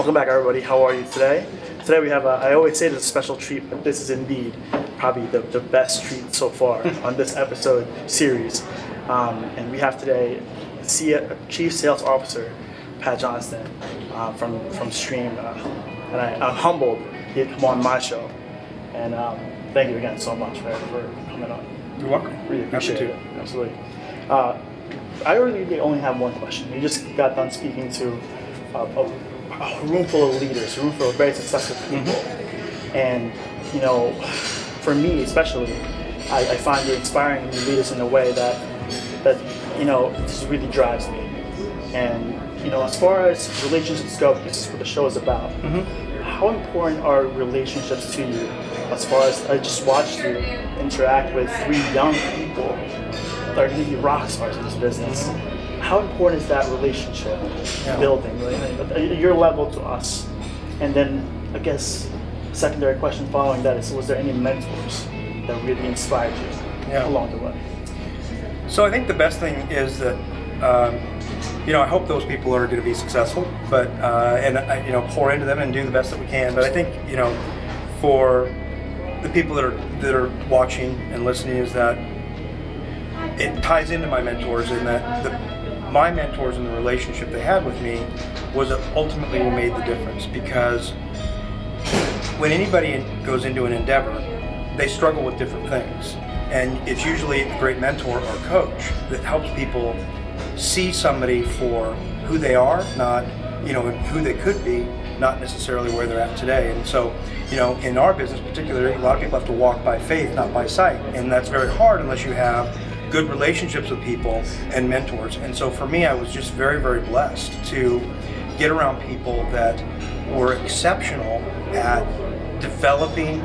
Welcome back, everybody. How are you today? Today we have, I always say this is a special treat, but this is indeed probably the best treat so far on this episode series. And we have today Chief Sales Officer Pat Johnston from Stream. And I'm humbled he had come on my show. And thank you again so much for coming on. You're welcome. Really appreciate it. Absolutely. I really only have one question. You just got done speaking to a room full of leaders, a room full of very successful people. Mm-hmm. And, you know, for me especially, I find you inspiring new leaders in a way that you know, just really drives me. And, you know, as far as relationships go, this is what the show is about. Mm-hmm. How important are relationships to you? As far as I just watched you interact with 3 young people that are going to be rock stars in this business. How important is that relationship building, really? Your level to us? And then, I guess, secondary question following that is, was there any mentors that really inspired you along the way? So I think the best thing is that, you know, I hope those people are going to be successful, but and you know, pour into them and do the best that we can. But I think, you know, for the people that are watching and listening, is that it ties into my mentors, in that my mentors and the relationship they had with me was ultimately what made the difference. Because when anybody goes into an endeavor, they struggle with different things, and it's usually a great mentor or coach that helps people see somebody for who they are, not, you know, who they could be, not necessarily where they're at today. And so, you know, in our business particularly, a lot of people have to walk by faith, not by sight, and that's very hard unless you have good relationships with people and mentors. And so for me, I was just very, very blessed to get around people that were exceptional at developing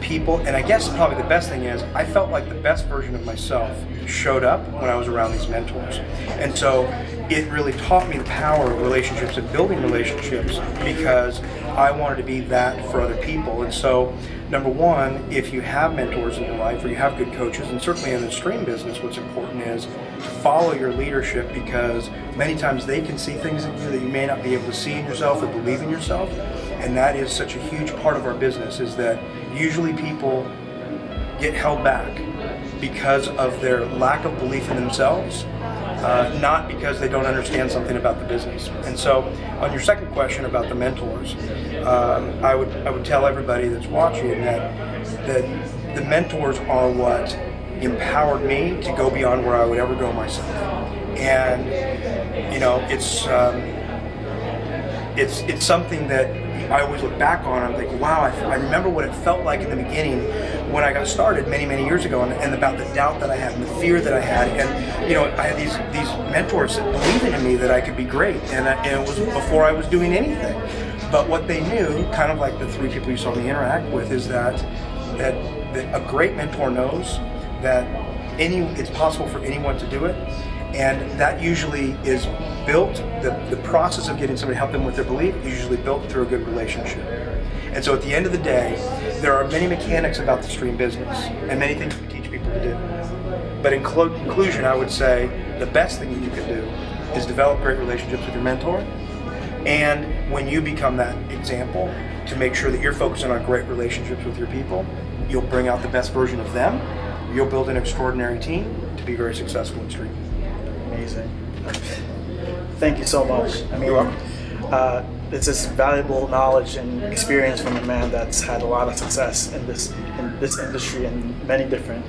people. And I guess probably the best thing is, I felt like the best version of myself showed up when I was around these mentors. And so it really taught me the power of relationships and building relationships, because I wanted to be that for other people. And so, number one, if you have mentors in your life, or you have good coaches, and certainly in the stream business, what's important is to follow your leadership, because many times they can see things in you that you may not be able to see in yourself or believe in yourself. And that is such a huge part of our business, is that usually people get held back because of their lack of belief in themselves, not because they don't understand something about the business. And so, on your second question about the mentors, I would tell everybody that's watching that the mentors are what empowered me to go beyond where I would ever go myself. And you know, it's something that I always look back on. I'm thinking, wow, I remember what it felt like in the beginning when I got started many, many years ago, and about the doubt that I had and the fear that I had. And you know, I had these mentors that believed in me that I could be great, and it was before I was doing anything. But what they knew, kind of like the 3 people you saw me interact with, is that a great mentor knows that it's possible for anyone to do it. And that usually is built, the process of getting somebody to help them with their belief is usually built through a good relationship. And so at the end of the day, there are many mechanics about the stream business and many things we teach people to do. But in conclusion, I would say the best thing that you can do is develop great relationships with your mentor. And when you become that example, to make sure that you're focusing on great relationships with your people, you'll bring out the best version of them. You'll build an extraordinary team to be very successful in stream. Amazing. Thank you so much. I mean, it's just valuable knowledge and experience from a man that's had a lot of success in this industry and many different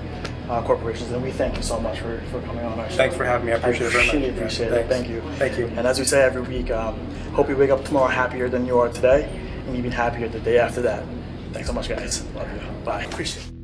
corporations. And we thank you so much for coming on our show. Thanks for having me. I appreciate it very much. Really appreciate it. Thank you. Thank you. And as we say every week, hope you wake up tomorrow happier than you are today, and even happier the day after that. Thanks so much, guys. Love you. Bye. Appreciate it.